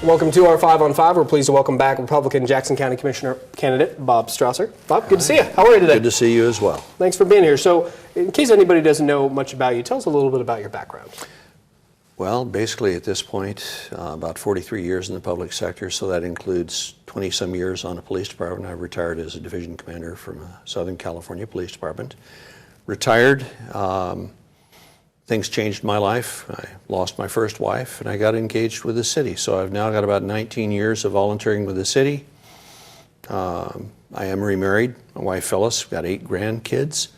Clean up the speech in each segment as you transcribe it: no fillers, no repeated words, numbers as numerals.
Welcome to our 5 on 5. We're pleased to welcome back Republican Jackson County Commissioner candidate Bob Strosser. Bob, good to see you. How are you today? Good to see you as well. Thanks for being here. So, in case anybody doesn't know much about you, tell us a little bit about your background. Well, basically at this point, about 43 years in the public sector, so that includes 20-some years on a police department. I retired as a division commander from Southern California Police Department. Retired. Things changed my life. I lost my first wife and I got engaged with the city. So I've now got about 19 years of volunteering with the city. I am remarried. My wife Phyllis, we've got 8 grandkids.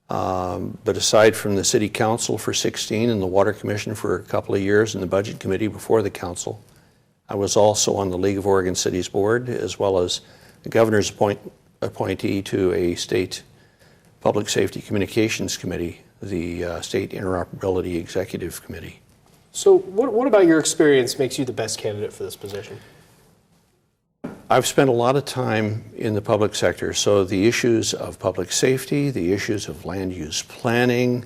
But aside from the city council for 16 and the water commission for a couple of years and the budget committee before the council, I was also on the League of Oregon Cities board as well as the governor's appointee to a state public safety communications committee, the State Interoperability Executive Committee. So what about your experience makes you the best candidate for this position? I've spent a lot of time in the public sector, so the issues of public safety, the issues of land use planning,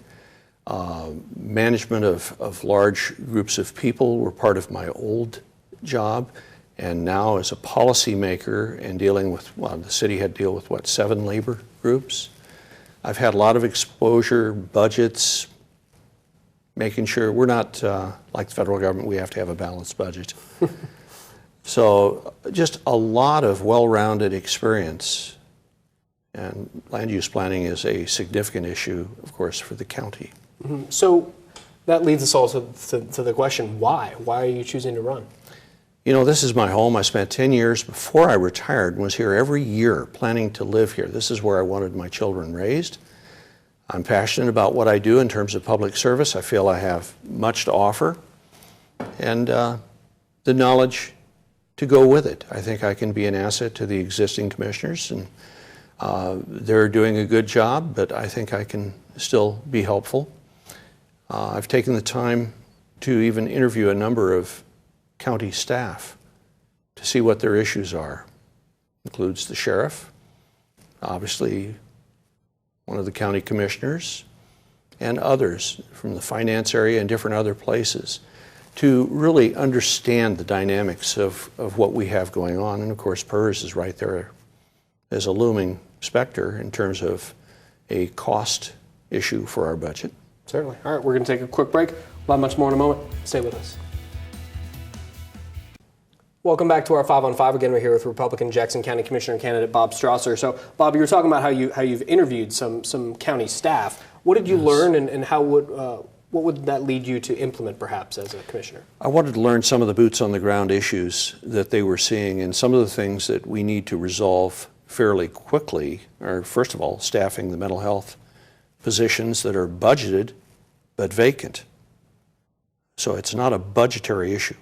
management of large groups of people were part of my old job, and now as a policymaker and dealing with, well, the city had to deal with, 7 labor groups. I've had a lot of exposure, budgets, making sure we're not like the federal government, we have to have a balanced budget. So just a lot of well-rounded experience, and land use planning is a significant issue, of course, for the county. Mm-hmm. So that leads us also to the question, why? Why are you choosing to run? You know, this is my home. I spent 10 years before I retired and was here every year planning to live here. This is where I wanted my children raised. I'm passionate about what I do in terms of public service. I feel I have much to offer and the knowledge to go with it. I think I can be an asset to the existing commissioners, and they're doing a good job, but I think I can still be helpful. I've taken the time to even interview a number of county staff to see what their issues are. Includes the sheriff, obviously one of the county commissioners, and others from the finance area and different other places to really understand the dynamics of what we have going on. And of course, PERS is right there as a looming specter in terms of a cost issue for our budget. Certainly. All right, we're going to take a quick break. We'll have much more in a moment. Stay with us. Welcome back to our 5 on 5. Again, we're here with Republican Jackson County Commissioner candidate Bob Strosser. So, Bob, you were talking about how you've interviewed some county staff. What did you learn, and how what would that lead you to implement, perhaps, as a commissioner? I wanted to learn some of the boots on the ground issues that they were seeing, and some of the things that we need to resolve fairly quickly are, first of all, staffing the mental health positions that are budgeted but vacant. So it's not a budgetary issue.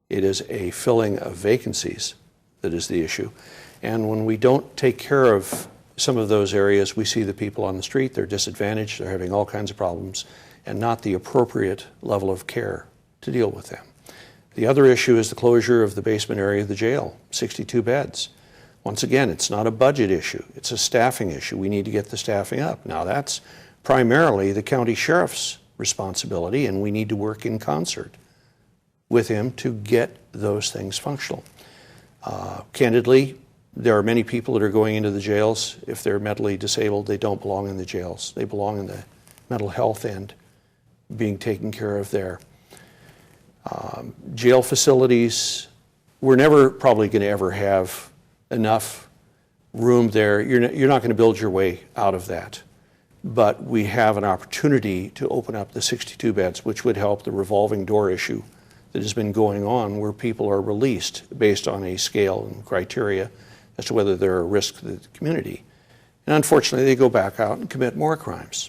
It is a filling of vacancies that is the issue. And when we don't take care of some of those areas, we see the people on the street, they're disadvantaged, they're having all kinds of problems, and not the appropriate level of care to deal with them. The other issue is the closure of the basement area of the jail, 62 beds. Once again, it's not a budget issue, it's a staffing issue. We need to get the staffing up. Now that's primarily the county sheriff's responsibility, and we need to work in concert with him to get those things functional. Candidly, there are many people that are going into the jails. If they're mentally disabled, they don't belong in the jails. They belong in the mental health end, being taken care of there. Jail facilities, we're never probably going to ever have enough room there. You're not going to build your way out of that. But we have an opportunity to open up the 62 beds, which would help the revolving door issue that has been going on, where people are released based on a scale and criteria as to whether they're a risk to the community. And unfortunately, they go back out and commit more crimes.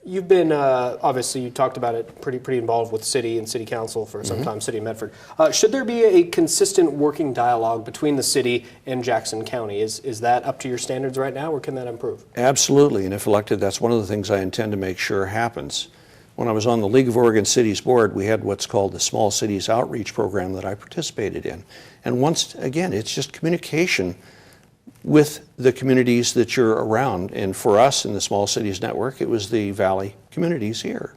You've been, obviously, you talked about it, pretty involved with city and city council for some time, City of Medford. Should there be a consistent working dialogue between the city and Jackson County? Is that up to your standards right now, or can that improve? Absolutely, and if elected, that's one of the things I intend to make sure happens. When I was on the League of Oregon Cities board, we had what's called the Small Cities Outreach Program that I participated in. And once again, it's just communication with the communities that you're around. And for us in the Small Cities Network, it was the Valley communities here.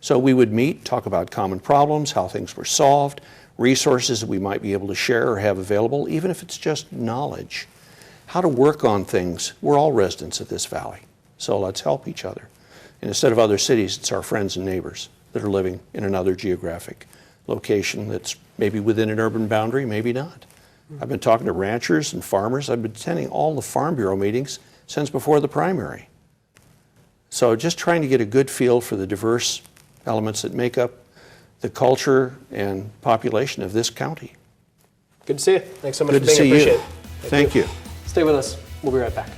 So we would meet, talk about common problems, how things were solved, resources that we might be able to share or have available, even if it's just knowledge. How to work on things. We're all residents of this valley, so let's help each other. And instead of other cities, it's our friends and neighbors that are living in another geographic location that's maybe within an urban boundary, maybe not. I've been talking to ranchers and farmers. I've been attending all the Farm Bureau meetings since before the primary. So just trying to get a good feel for the diverse elements that make up the culture and population of this county. Good to see you. Thanks so much Good for to being here. see you. Appreciate it. Thank you. Stay with us. We'll be right back.